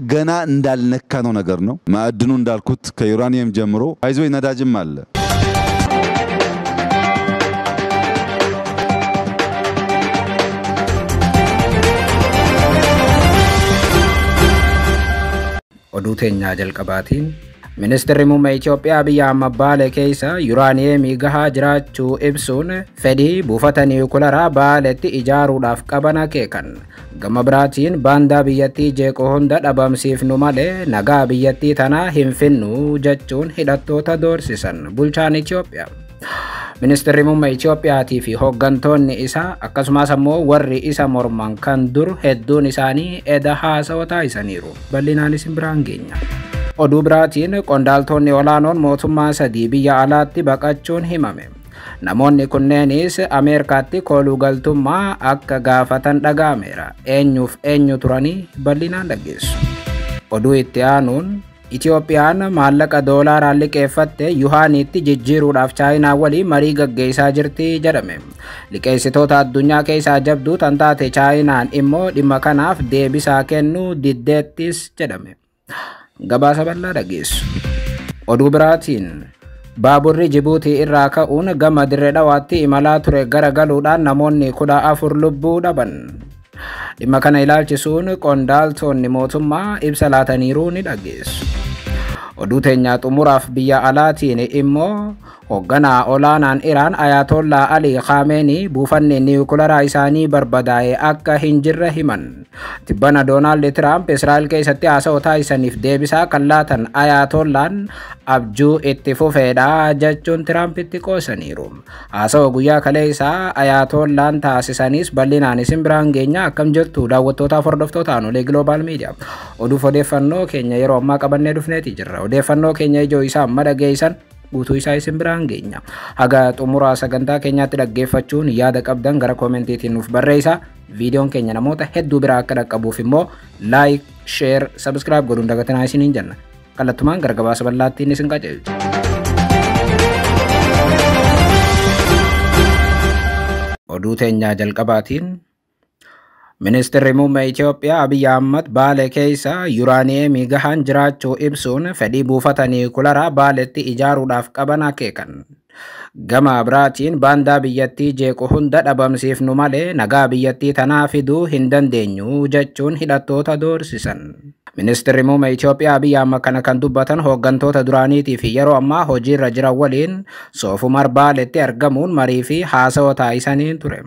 ገና እንዳልነካ ነው ነገር ነው ማዕድኑ እንዳልኩት ከዩራኒየም ጀምሮ አይዞ ነዳጅም አለ ኦዱቴኛ ጀልቀባቲን ሚኒስትሪ ሙመ ኢትዮጵያ ቢያ አመባለ ከይሳ ዩራኒየም ይገሃ ጅራቹ ኢብሱን ፌዲ ቡፈተ ኒውክለራ ባለቲ ኢጃሩዳፍ ቀበና ኬከን ገመብራቲን ባንዳ ቢየቲ ጄቆ ሁንዳ ዳባምሲፍኑ ማለ ነጋ ቢየቲ ተና ሂንፊኑ ጀቹን ሂደቶታ ዶርሲሰን ቡልቻን ኢትዮጵያ Ministri Muummee Itoophiyaa fi hooggantoonni isaa akkasumas ammoo warri isa morman kan dur hedduun isaanii eda haasawaa taasisaniiru. Bal'inaan isin biraan geenya. Oduu biraatiin qondaaltonni olaanoon mootummaa sadii biyya alaatti baqachuun himame. Namoonni kunneenis Ameerikaatti kooluu galtummaa akka gaafatan dhaga'ameera. Eenyu turanii bal'inaan dhaggeessu. Oduu itti aanuun Itoophiyaan maallaqa doolaaraan liqeeffatte yuhaaniitti jijjiiruudhaaf chaayinaa waliin marii gaggeessaa jirti jedhame. Liqeessitoota addunyaa keessaa jabduu tan taate chaayinaan immoo dhimma kanaaf deebisaa kennuu diddeettis jedhame. Gabaasa bal'aa dhageessu. Oduu biraatiin baaburri Jibuutii irraa ka'uun gama dirree dhawaatti imalaa ture garagaluudhaan namoonni 14 lubbuu dhaban. Dhimma kana ilaalchisuun qondaaltonni mootummaa ibsa laataniiru ni dhageessu. Oduu teenyaa xumuraaf biyya alaatiin immoo hoogganaa olaanaan Iraan Ayatollah Ali Khamenei buufanni niwukilaraa isaanii barbadaa'e akka hin jirre himan. Tibbana Donald Trump Israa'el keessatti haasawaa taasisaniif deebisaa kan laatan Ayatollaan abjuu itti fufeedha jechuun Trumpitti qoosaniiru. Haasawaa guyyaa kaleessaa Ayatollaan taasisanis bal'inaan isin biraan geenya akkam jirtu daawwattootaaf hordoftootaan olee Global Media. Oduuf odeeffannoo keenya yeroo ammaa qabannee dhufneeti jirra. Odeeffannoo keenya ijoo isaa amma dhageessan guutuu isaa isin biraan geenya. Haga xumuraa sagantaa keenyaatti dhaggeeffachuun yaada qabdan gara koomentiitiin nuuf barreessaa. Viidiyoon keenya namoota hedduu biraa akka dhaqqabuuf immoo like, share, subscribe godhuun dagatinaa isiniin jenna. Kallattumaan gara gabaasa bal'aattiin isin qajeelcha. Oduu teenyaa jalqabaatiin Ministri Muummee Itoophiyaa Abiy Ahmad Baale keessa Yuraaniyeemii gahaan jiraachuu ibsuun fedhii buufata niwukilaaraa Baaletti ijaaruudhaaf qaban akeekan. Gama biraatiin baandaa biyyattii jeequ hunda dhabamsiifnu malee nagaa biyyattii tanaa fiduu hin dandeenyu jechuun hidhattoota doorsisan. Ministri Muummee Itoophiyaa Abiy Ahmad kana kan dubbatan hooggantoota duraaniitii fi yeroo ammaa hojiirra jiran waliin soofumar Baaletti argamuun marii fi haasawaa taasisaniin ture.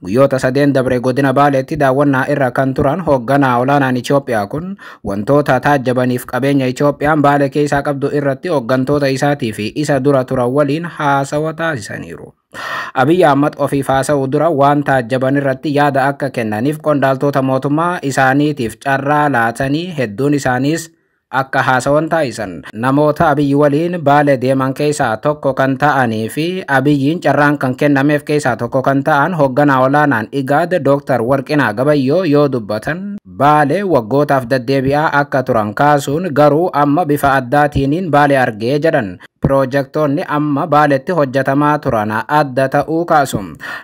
Guyyoota 3 dabre godina Baaletti daawwannaa irra kan turan hoogganaa olaanaan Itoophiyaa kun wantoota taajjabaniif qabeenya Itoophiyaan Baale keessaa qabdu irratti hooggantoota isaatii fi isa dura turan waliin haasawaa taasisaniiru. Abiy Ahmad ofiif haasa'uu dura waan taajjaban irratti yaada akka kennaniif qondaaltota mootummaa isaaniitiif carraa laatanii hedduun isaaniis akka haasawan taasisan. Namoota Abiy waliin Baale deeman keessaa tokko kan ta'anii fi Abiyyiin carraan kan kennameef keessaa tokko kan ta'an hoogganaa olaanaan IGAD Dr. Warqinaa Gabayyoo yoo dubbatan Baale waggootaaf deddeebi'aa akka turan kaasuun garuu amma bifa addaatiin Baale argee jedhan. Projektoonni amma Baaletti hojjetamaa turan adda ta'uu kaasu.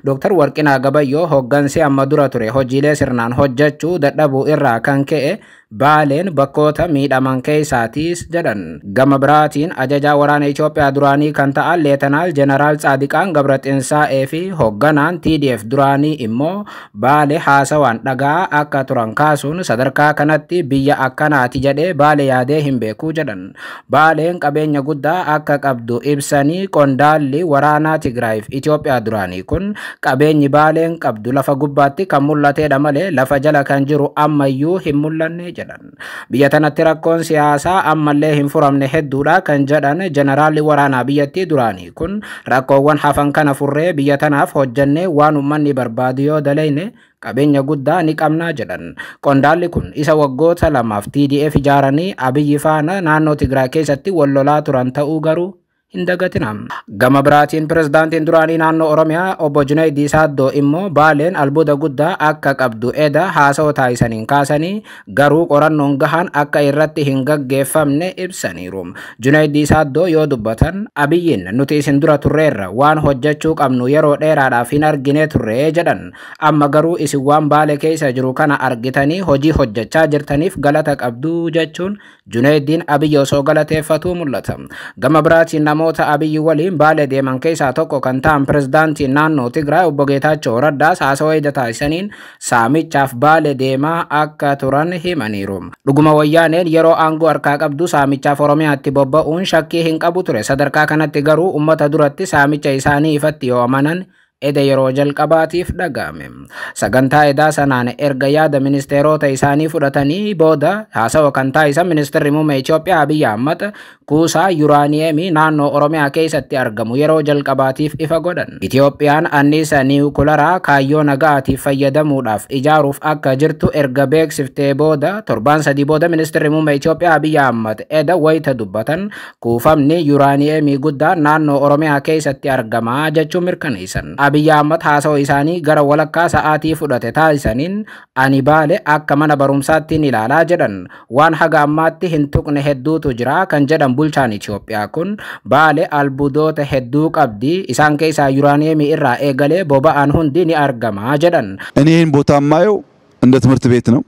Dr. Warqinaa Gabayyoo hooggansi amma dura ture hojiilee sirnaan hojjechuu dadhabuu irraa kan ka'e Baaleen bakkoota miidhaman keessaatiis jedhan. Gama biraatiin ajajaa waraana Itoophiyaa duraanii kan ta'an Leetanaal Jeneraal Tsaadiqaan Gabratsinsaa'ee fi hoogganaan TDF duraanii immoo Baale haasawaan dhagaa akka turan kaasuun sadarkaa kanatti biyya akkanaati jedhee Baale yaadee hin beekuu jedhan. Baaleen qabeenya guddaa akka qabdu ibsanii qondaalli waraanaa Tigraayiif Itoophiyaa duraanii kun qabeenyi Baaleen qabdu lafa gubbaatti kan mul'ateedha malee lafa jala kan jiru ammayyuu hin mul'anne jedhan. Biyya tanatti rakkoon siyaasaa ammallee hin furamne hedduudha kan jedhan jeneraalli waraanaa biyyattii duraanii kun rakkoowwan hafan kana furree biyya tanaaf hojjannee waan uummanni barbaadu yoo dalayne qabeenya guddaa ni qabnaa jedhan. Qondaalli kun isa waggoota lamaaf TDF ijaaranii Abiyyi faana naannoo Tigraay keessatti wal lolaa turan ta'uu garuu hindagatina. Gama biraatiin pirezidaantiin duraanii naannoo Oromiyaa obbo Junayd Saaddoo immoo Baaleen albuuda guddaa akka qabdu eda haasawaa taasisaniin kaasanii garuu qorannoon gahaan akka irratti hin gaggeeffamne ibsaniiru. Junayd Saaddoo yoo dubbatan Abiyyiin nuti isin dura turreerra waan hojjechuu qabnu yeroo dheeraadhaaf hin argine turre jedhan. Amma garuu isin waan Baalee keessa jiru kana argitanii hojii hojjechaa jirtaniif galata qabdu jechuun Junaydiin Abiyyi osoo galateeffatu mul'ata. Gama biraatiin namoota Abiyyi waliin Baalee deeman keessaa tokko kan ta'an pirezidaantiin naannoo Tigraay obbo Geetaachoo Raddaas haasawaa eda taasisaniin saamichaaf Baalee deemaa akka turan himaniiru. Dhuguma wayyaaneen yeroo aangoo harkaa qabdu saamichaaf Oromiyaatti bobba'uun shakkii hin qabu ture. Sadarkaa kanatti garuu uummata duratti saamicha isaanii ifatti yoo amanan eda yeroo jalqabaatiif dhaga'ame. Sagantaa edaa sanaan erga yaada ministeerota isaanii fudhatanii booda haasawaa kan taasisan ministeerri muummee Itoophiyaa Abiyyi Ahmad kuusaa Yuraaniyeemii naannoo Oromiyaa keessatti argamu yeroo jalqabaatiif ifa godhan. Itoophiyaan anniisa niwukularaa kaayyoo nagaatiif fayyadamuudhaaf ijaaruuf akka jirtu erga beeksiftee booda torbaan 3 booda ministeerri muummee Itoophiyaa Abiyyi Ahmad eda wayita dubbatan kuufamni Yuraaniyeemii guddaa naannoo Oromiyaa keessatti argama jechuun mirkaneessan. Abiyyi Ahmad haasawaa isaanii gara walakkaa sa'aatii fudhate taasisaniin ani Baalee akka mana barumsaatti ni ilaalaa jedhan. Waan haga ammaatti hin tuqne hedduutu jira kan jedhan bulchaan Itoophiyaa kun Baalee albuudota hedduu qabdi isaan keessaa Yuraaniyeemii irraa eegalee boba'aan hundi ni argama jedhan. እኔ ይህን ቦታ ማየው እንደ ትምህርት ቤት ነው።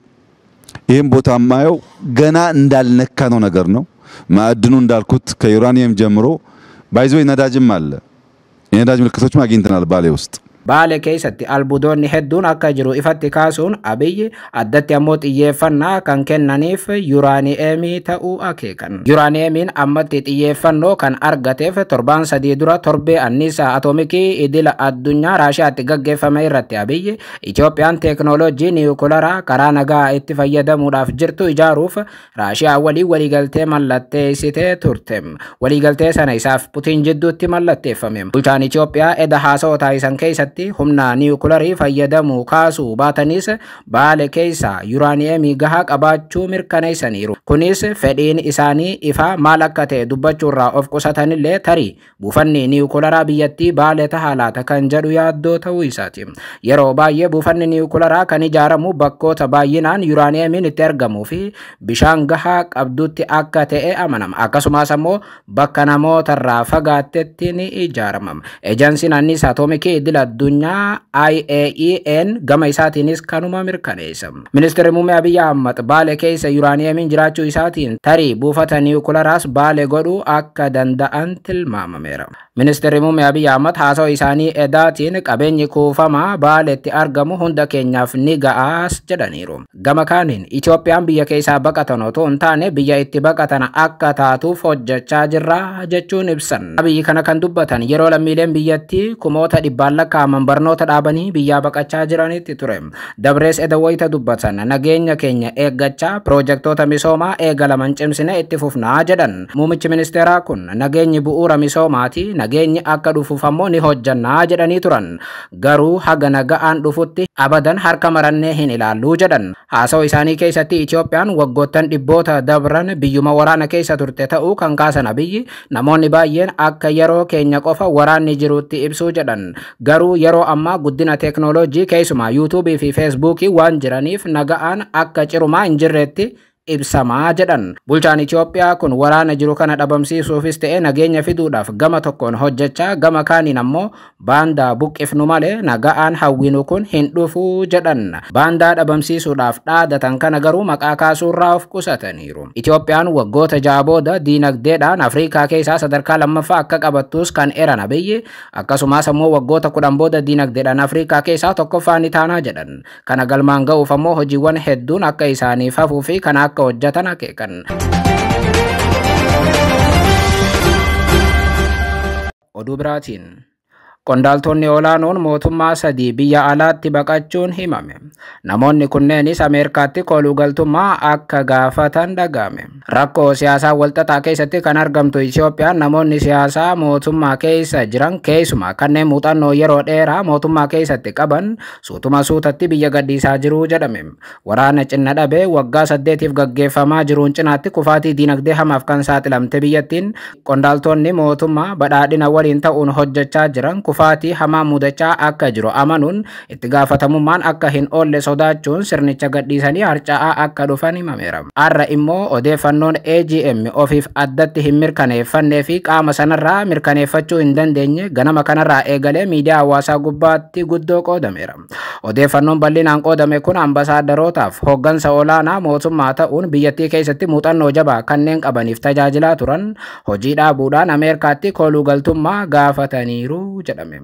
ይህን ቦታ ማየው ገና እንዳልነካ ነው ነገር ነው። ማዕድኑ እንዳልኩት ከዩራኒየም ጀምሮ ባይዞ ነዳጅም አለ። የነዳጅ ምልክቶችም አግኝተናል ባሌ ውስጥ። Baalee keessatti albuudonni hedduun akka jiru ifatti kaasuun Abiyyi addatti ammoo xiyyeeffannaa kan kennaniif Yuraaniyeemii ta'uu akeekan. Yuraaniyeemiin ammatti xiyyeeffannoo kan argateef torbaan 3 dura torbee anniisaa atoomikii idila addunyaa Raashiyaatti gaggeeffame irratti Abiyyi Itoophiyaan teeknooloojii niwukularaa karaa nagaa itti fayyadamuudhaaf jirtu ijaaruuf Raashiyaa waliin waliigaltee mallatteessitee turte. Waliigaltee sana isaaf Putiin jidduutti mallatteeffame. Bulchaan Itoophiyaa eda haasawaa taasisan keessatti humna niwukularii fayyadamuu kaasuu baatanis Baalee keessa Yuraaniyeemii gahaa qabaachuu mirkaneessaniiru. Kunis fedhiin isaanii ifa maal akka ta'e dubbachuurraa of qusatanillee tarii buufanni niwukularaa biyyattii Baalee tahaa laata kan jedhu yaaddoo ta'uu isaati. Yeroo baay'ee buufanni niwukularaa kan ijaaramu bakkoota baay'inaan Yuraaniyeemiin itti argamuu fi bishaan gahaa qabdutti akka ta'e amanama. Akkasumas ammoo bakka namootarraa fagaattetti ni ijaarama. Ejansiin anniisaa atoomikii idil addunyaa IAEN gama isaatiinis kanuma mirkaneessa. Ministeerri muummee Abiyyi Ahmad Baalee keessa Yuraaniyeemiin jiraachuu isaatiin tarii buufata niwukularaas Baalee godhuu akka danda'an tilmaamameera. Ministeerri muummee Abiyyi Ahmad haasawaa isaanii edaatiin qabeenyi kuufamaa Baaleetti argamu hunda keenyaaf ni ga'aas jedhaniiru. Gama kaaniin Itoophiyaan biyya keessaa baqatan otoo hin taane biyya itti baqatan akka taatuuf hojjechaa jirra jechuun ibsan. Abiyyi kana kan dubbatan yeroo lammiileen biyyattii kumoota dhibbaan lakkaa'aman barnoota dhaabanii biyyaa baqachaa jiranitti ture. Dabrees eda wayita dubbatan nageenya keenya eeggachaa piroojektota misoomaa eegalaman cimsine itti fufnaa jedhan. Muummichi ministeeraa kun nageenyi bu'uura misoomaati. Nageenyi akka dhufuuf ammoo ni hojjannaa jedhanii turan. Garuu haga naga'aan dhufutti abadan harka marannee hin ilaallu jedhan. Haasawaa isaanii keessatti Itoophiyaan waggoottan dhibboota dabran biyyuma waraana keessa turte ta'uu kan kaasan Abiyyi namoonni baay'een akka yeroo keenya qofa waraanni jirutti ibsuu jedhan. Garuu yeroo ammaa guddina teeknooloojii keessumaa yuutuubii fi feesbuukii waan jiraniif naga'aan akka cirumaa hin jirretti ibsamaa jedhan. Bulchaan Itoophiyaa kun waraana jiru kana dhabamsiisuufis ta'e nageenya fiduudhaaf gama tokkoon hojjechaa gama kaaniin ammoo baandaa buqqifnu malee naga'aan hawwinu kun hin dhufu jedhan. Baandaa dhabamsiisuudhaaf dhaadatan kana garuu maqaa kaasuurraa of qusataniiru. Itoophiyaan waggoota 6 booda diinagdeedhaan Afrikaa keessaa sadarkaa lammaffaa akka qabattus kan eran Abiyyi akkasumas ammoo waggoota 10 booda diinagdeedhaan Afrikaa keessaa tokkoffaa ni taanaa jedhan. Kana galmaan ga'uuf ammoo hojiiwwan hedduun akka isaaniif hafuu fi kana akka hojjetan akeekan. Oduu biraatiin qondaaltonni olaanoon mootummaa sadii biyya alaatti baqachuun himame. Namoonni kunneenis Ameerikaatti koolugaltummaa akka gaafatan dhaga'ame. Rakkoo siyaasaa walxaxaa keessatti kan argamtu Itoophiyaan namoonni siyaasaa mootummaa keessa jiran keessumaa kanneen muuxannoo yeroo dheeraa mootummaa keessatti qaban suutuma suutatti biyya gadhiisaa jiru jedhame. Waraana cinna dhabee waggaa 8f gaggeeffamaa jiruun cinaatti kufaatii diinagdee hamaaf kan saaxilamte biyyattiin qondaaltonni mootummaa badhaadhina waliin ta'uun hojjechaa jiran kufaatii hamaa mudachaa akka jiru amanuun itti gaafatamummaan akka hin oolle sodaachuun sirnicha gadhiisanii harca'aa akka dhufan himameera. Har'a immoo odeeffannoon AGM ofiif addatti hin mirkaneeffannee fi qaama sanarraa mirkaneeffachuu hin dandeenye ganama kanarraa eegalee miidiyaa hawaasaa gubbaatti guddoo qoodameera. Odeeffannoon bal'inaan qoodame kun ambasaadarootaaf hooggansa olaanaa mootummaa ta'uun biyyattii keessatti muuxannoo jabaa kanneen qabaniif tajaajilaa turan hojii dhaabuudhaan Ameerikaatti koolugaltummaa gaafataniiru jedhame.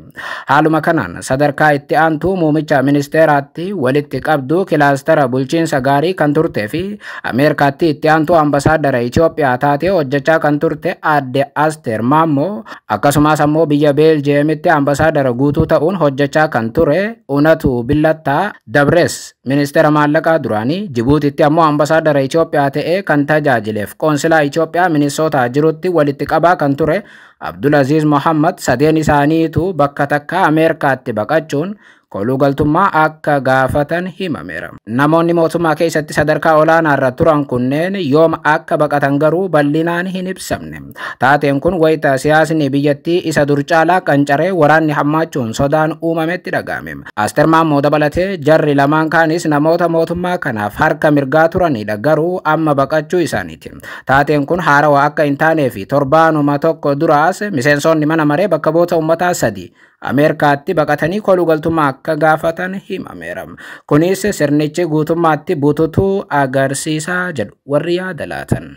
Haaluma kanaan sadarkaa itti aantuu muumicha ministeeraatti walitti qabduu kilaastara bulchiinsa gaarii kan turtee fi Ameerikaatti itti aantuu ambasaaddara Itoophiyaa taatee hojjechaa kan turte aadde Asteer Maammoo akkasumas ammoo biyya Beeljeemitti ambasaaddara guutuu ta'uun hojjechaa kan ture Unatu Billattaa Dabres ministeera maallaqaa duraanii Jibuutitti ammoo ambasaaddara Itoophiyaa ta'ee kan tajaajileef qoonsilaa Itoophiyaa Minisootaa jirutti walitti qabaa kan ture Abdulaziz Mohammad sadeen isaaniitu bakka takka Ameerikaatti baqachuun koolugaltummaa akka gaafatan himameera. Namoonni mootummaa keessatti sadarkaa olaanaa irra turan kunneen yoom akka baqatan garuu bal'inaan hin ibsamne. Taateen kun wayita siyaasni biyyattii isa dur caalaa qancaree waraanni hammaachuun sodaan uumametti dhaga'ame. Asteer Maammoo dabalatee jarri lamaan kaanis namoota mootummaa kanaaf harka mirgaa turanidha garuu amma baqachuu isaaniiti. Taateen kun haarawaa akka hin taanee fi torbaanuma tokko duraas miseensonni mana maree bakka bu'oota uummataa 3 Ameerikaatti baqatanii koolugaltummaa akka gaafatan himameera. Kunis sirnichi guutummaatti bututuu agarsiisaa jedhu warri yaada laatan.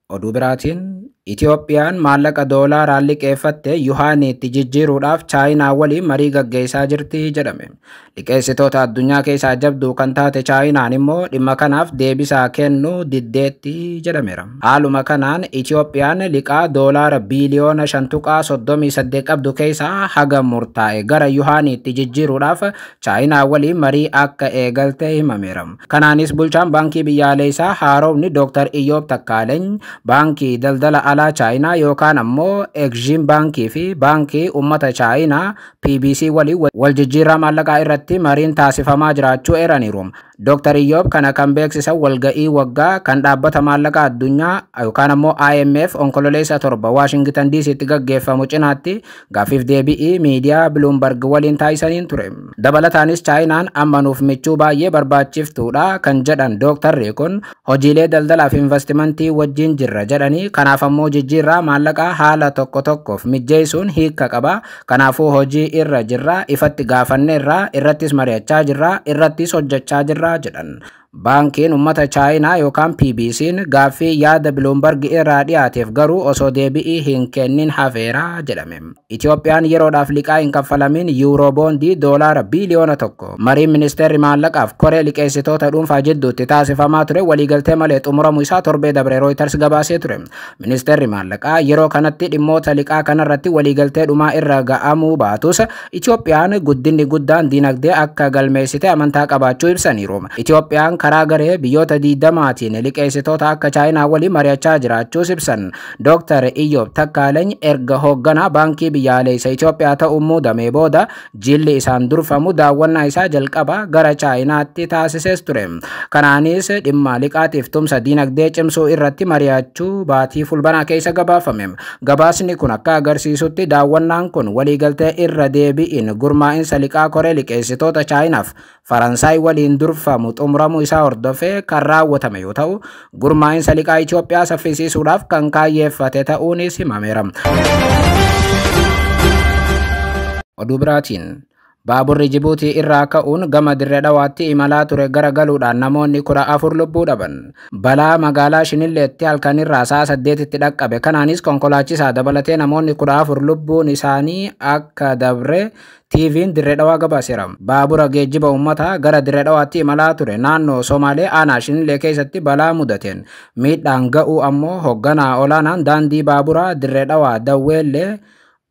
Oduu biraatiin Itoophiyaan maallaqa doolaaraa liqeeffatte yuhaaniitti jijjiiruudhaaf Chaayinaa waliin marii gaggeessaa jirti jedhame. Liqeessitoota addunyaa keessaa jabduu kan taate Chaayinaan immoo dhimma kanaaf deebisaa kennuu diddeetti jedhameera. Haaluma kanaan Itoophiyaan liqaa doolaara biiliyoona 5.38 qabdu keessaa haga murtaa'e gara yuhaaniitti jijjiiruudhaaf Chaayinaa waliin marii akka eegalte himameera. Kanaanis bulchaan baankii biyyaalessaa haaromni Dr. Iyyob Takkaaleeny baankii daldala alaa Chaayinaa yookaan ammoo Exim baankii fi baankii uummata Chaayinaa PBC waliin wal jijjiirraa maallaqaa irratti mariin taasifamaa jiraachuu eeraniiru. Dr. Iyyob kana kan beeksisan walga'ii waggaa kan dhaabbata maallaqaa addunyaa yookaan ammoo IMF onkololeessa 7 Washington DC'tti gaggeeffamu cinaatti gaafiif deebi'ii miidiyaa Bloomberg waliin taasisaniin ture. Dabalataanis Chaayinaan amma nuuf michuu baay'ee barbaachiftuudha kan jedhan Dr. kun hojiilee daldalaaf investimentii wajjin jirra jedhanii kanaaf ammoo jijjiirraa maallaqaa haala tokko tokkoof mijjeessuun hiika qaba. Kanaafuu hojii irra jirra ifatti gaafanneerra irrattis mari'achaa jirra irrattis hojjechaa jirra jedhan. Baankiin uummata Chaayinaa yookaan PBC'n gaaffii yaada Bloomberg irraa dhiyaateef garuu osoo deebi'ii hin kennin hafeera jedhame. Itoophiyaan yeroodhaaf liqaa hin kaffalamin yuuroo boondii doolaara biiliyoona 1 mariin ministeerri maallaqaaf koree liqeessitoota dhuunfaa jidduutti taasifamaa ture waliigaltee malee xumuramuu isaa torbee dabre Reuters gabaasee ture. Ministeerri maallaqaa yeroo kanatti dhimmoota liqaa kanarratti waliigaltee dhumaa irra ga'amuu baatus Itoophiyaan guddinni guddaan diinagdee akka galmeessite amantaa qabaachuu ibsaniiru. Itoophiyaan karaa garee biyyoota 20tiin liqeessitoota akka Chaayinaa waliin mari'achaa jiraachuus ibsan. Dr. Iyyob Takkaaleeny erga hoogganaa baankii biyyaalessaa Itoophiyaa ta'uun muudamee booda jilli isaan durfamu daawwannaa isaa jalqaba gara Chaayinaatti taasisees ture. Kanaanis dhimma liqaatiif tumsa diinagdee cimsuu irratti mari'achuu baatii fulbanaa keessa gabaafame. Gabaasni kun akka agarsiisutti daawwannaan kun waliigaltee irra deebi'iin gurmaa'insa liqaa koree liqeessitoota Chaayinaaf Faransaay waliin durfamu xumuramuu isaa hordofee kan raawwatame yoo ta'u gurmaa'insa liqaa Itoophiyaa saffisiisuudhaaf kan kaayyeeffate ta'uunis himameera. Oduu biraatiin Baaburri Jibuutii irraa ka'uun gama Dirree Dhawaatti imalaa ture garagaluudhaan namoonni 14 lubbuu dhaban. Balaa magaalaa Shinilleetti halkanirraa sa'a 8tti dhaqqabe kanaanis konkolaachisaa dabalatee namoonni 14 lubbuun isaanii akka dabre TV'n Dirree Dhawaa gabaaseera. Baabura geejjiba uummataa gara Dirree Dhawaatti imalaa ture naannoo Somaalee aanaa Shinillee keessatti balaa mudateen miidhaan ga'uu ammoo hoogganaa olaanaan daandii baaburaa Dirree Dhawaa Dawweellee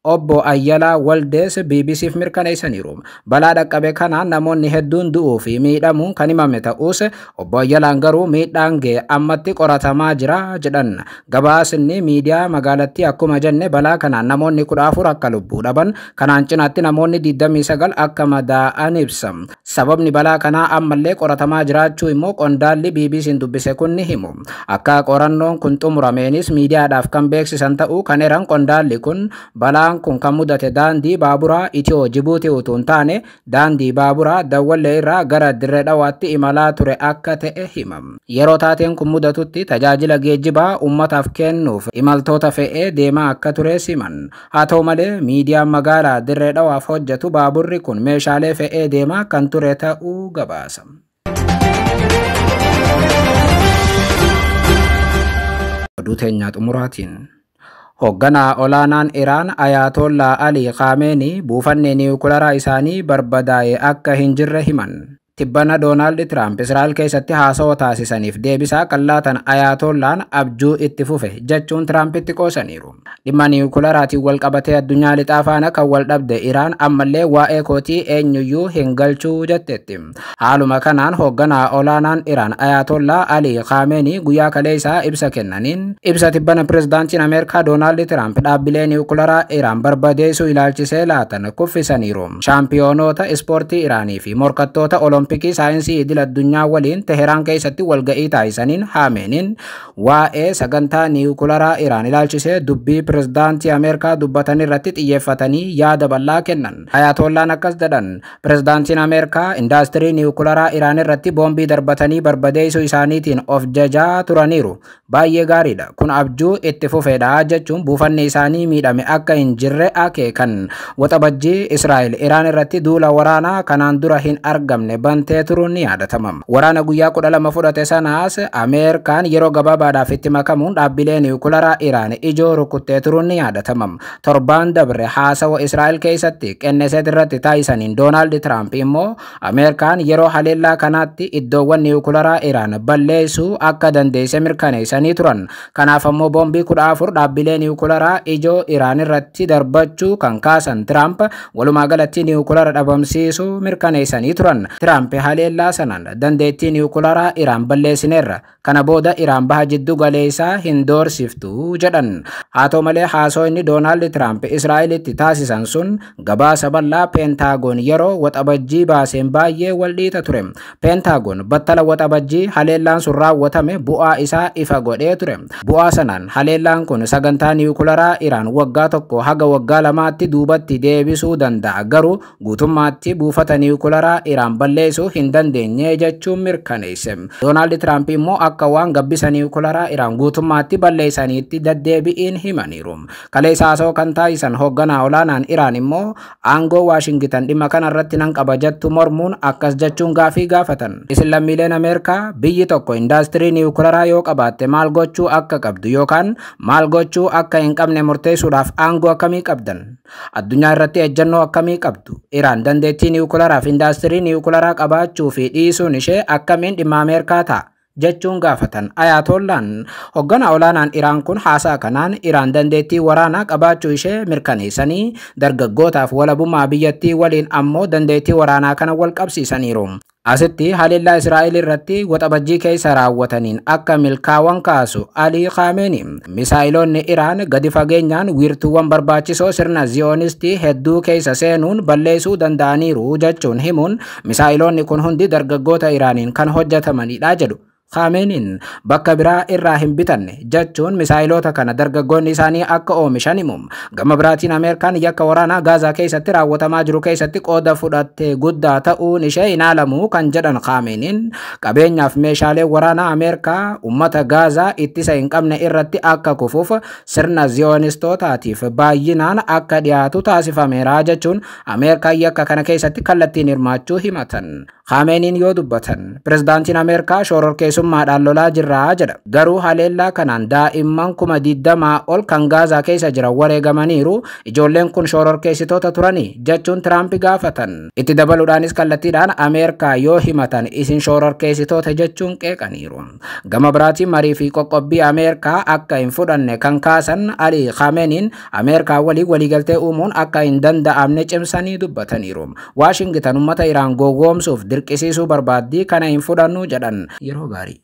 Obbo Ayyalaa Waldees BBC'f mirkaneessaniiru. Balaa dhaqqabe kanaan namoonni hedduun du'uu fi miidhamuun kan himame ta'us Obbo Ayyalaan garuu miidhaan ga'e ammatti qoratamaa jira jedhan. Gabaasni miidiyaa magaalattii akkuma jenne balaa kanaan namoonni 14 akka lubbuu dhaban kanaan cinaatti namoonni 29 akka madaa'an ibsa. Sababni balaa kanaa ammallee qoratamaa jiraachuu immoo qondaalli BBC'n dubbise kun ni himu. Akka qorannoon kun xumurameenis miidiyaadhaaf kan beeksisan ta'uu kan eran qondaalli kun balaa kun kan mudate daandii baaburaa Itiyoo Jibuutii utuu hin taane daandii baaburaa Dawwallee irraa gara Dirree Dhawaatti imalaa ture akka ta'e himam. Yeroo taateen kun mudatutti tajaajila geejjibaa uummataaf kennuuf imaltoota fe'ee deemaa akka ture siman. Haa ta'u malee miidiyaan magaalaa Dirree Dhawaaf hojjetu baaburri kun meeshaalee fe'ee deemaa kan ture ta'uu gabaasa. Oduu teenyaa xumuraatiin. Hoogganaa olaanaan Iraan Ayatollah Ali Khamenei buufanni niwukilaraa isaanii barbadaa'e akka hin jirre himan. Tibbana Doonaald Tiraamp Israa'el keessatti haasawaa taasisaniif deebisaa qallaatan Ayatollaan abjuu itti fufe jechuun Tiraampitti qoosaniiru. Dhimma niwukilaraatiin wal qabatee addunyaa lixaa faana kan wal dhabde Iraan ammallee waa'ee kootii eenyuyyuu hin galchuu jetteetti. Haaluma kanaan hoogganaa olaanaan Iraan Ayatollah Ali Khamenei guyyaa kaleessaa ibsa kennaniin ibsa tibbana pirezidaantiin Ameerikaa Doonaald Tiraamp dhaabbilee niwukilaraa Iraan barbadeessuu ilaalchisee laatan kuffisaniiru. Shaampiyoonota ispoortii Iraanii fi morkattoota Olompikii saayinsii idil addunyaa waliin Teheraan keessatti walga'ii taasisaniin Khameneiin waa'ee sagantaa niwukilaraa Iraan ilaalchisee dubbii pirezidaantii Ameerikaa dubbatan irratti xiyyeeffatanii yaada bal'aa kennan. Ayatollaan akkas jedhan pirezidaantiin Ameerikaa indaastirii niwukilaraa Iraan irratti boombii darbatanii barbadeessuu isaaniitiin of jajaa turaniiru. Baay'ee gaariidha. Kun abjuu itti fufeedha jechuun buufanni isaanii miidhame akka hin jirre akeekan. Waxabajjii Israa'el Iraan irratti duula waraanaa kanaan dura hin argamne bantee turuun ni yaadatama. Waraana guyyaa 12 fudhate sanaas Ameerikaan yeroo gabaabaadhaaf itti makamuun dhaabbilee niwukilaraa Iraan ijoo rukuttee turuun ni yaadatama. Torbaan dabre haasawa Israa'el keessatti Kenneset irratti taasisaniin Doonaald Tiraamp immoo Ameerikaan yeroo haleellaa kanaatti iddoowwan niwukilaraa Iraan balleessuu akka dandeesse mirkaneessanii turan. Kanaaf ammoo boombii 14 dhaabbilee niwukilaraa ijoo Iraan irratti darbachuu kan kaasan Tiraamp walumaa galatti niwukilara dhabamsiisuu mirkaneessanii turan. Tiraamp haleellaa sanaan dandeettii niwukilaraa Iraan balleessineerra. Kana booda Iraan baha jiddu galeessaa hin doorsiftu jedhan. Haa ta'u malee haasawni Doonaald Tiraamp Israa'elitti taasisan sun gabaasa bal'aa Peentaagoon yeroo waxabajjii baaseen baay'ee wal dhiita ture. Peentaagoon battala waxabajjii haleellaan sun raawwatame bu'aa isaa ifa godhee ture. Bu'aa sanaan haleellaan kun sagantaa niwukilaraa Iraan waggaa tokko haga waggaa lamaatti duubatti deebisuu danda'a. Garuu guutummaatti buufata niwukilaraa Iraan balleessuu hin dandeenye jechuun mirkaneesse. Doonaald Tiraamp immoo akka waan gabbisa niwukilaraa Iraan guutummaatti balleessaniitti deddeebi'iin himaniiru. Kaleessa haasawaa kan taasisan hoogganaa olaanaan Iraan immoo aangoo Waashingitan dhimma kanarratti nan qaba jettu mormuun akkas jechuun gaafii gaafatan. Isin lammiileen Ameerikaa biyyi tokko indaastirii niwukilaraa yoo qabaatte maal gochuu akka qabdu yookaan maal gochuu akka hin qabne murteessuudhaaf aangoo akkamii qabdan? Addunyaa irratti ejjennoo akkamii qabdu? Iraan dandeettii niwukilaraaf indaastirii niwukilaraa qabaachuu fi dhiisuun ishee akkamiin dhimma Ameerikaa ta'a jechuun gaafatan. Ayatollaan hoogganaa olaanaan Iraan kun haasaa kanaan Iraan dandeettii waraanaa qabaachuu ishee mirkaneessanii dargaggootaaf walabummaa biyyattii waliin ammoo dandeettii waraanaa kana wal qabsiisaniiru. Asitti haleellaa Israa'el irratti waxabajjii keessa raawwataniin akka milkaa'wan kaasu Ali Khamenei misaa'iloonni Iraan gadi fageenyaan wiirtuuwwan barbaachisoo sirna Ziyoonistii hedduu keessa seenuun balleessuu danda'aniiru jechuun himuun misaa'iloonni kun hundi dargaggoota Iraaniin kan hojjetamanidha jedhu. Khameneiin bakka biraa irraa hin bitanne jechuun misaa'ilota kana dargaggoonni isaanii akka oomishan himu. Gama biraatiin Ameerikaan yakka waraanaa Gaazaa keessatti raawwatamaa jiru keessatti qooda fudhatte guddaa ta'uun ishee hin haalamu kan jedhan Khameneiin qabeenyaaf meeshaalee waraanaa Ameerikaa uummata Gaazaa ittisa hin qabne irratti akka kufuuf sirna Ziyoonistootaatiif baay'inaan akka dhiyaatu taasifameera jechuun Ameerikaa yakka kana keessatti kallattiin hirmaachuu himatan. Khameneiin yoo dubbatan pirezidaantiin Ameerikaa shororkeessummaadhaan lolaa jirra jedha. Garuu haleellaa kanaan daa'imman 20 ol kan Gaazaa keessa jiran wareegamaniiru. Ijoolleen kun shororkeessitoota turanii jechuun Tiraamp gaafatan. Itti dabaluudhaanis kallattiidhaan Ameerikaa yoo himatan isin shororkeessitoota jechuun qeeqaniiru. Gama biraatiin marii fi qoqqobbii Ameerikaa akka hin fudhanne kan kaasan Ali Khameneiin Ameerikaa waliigaltee uumuun akka hin danda'amne cimsanii dubbataniiru. Waashingtan uummata Iraan gowwoomsuuf dirqisiisuu barbaaddi kana hin fudhannu jedhan. Yeroo gaarii.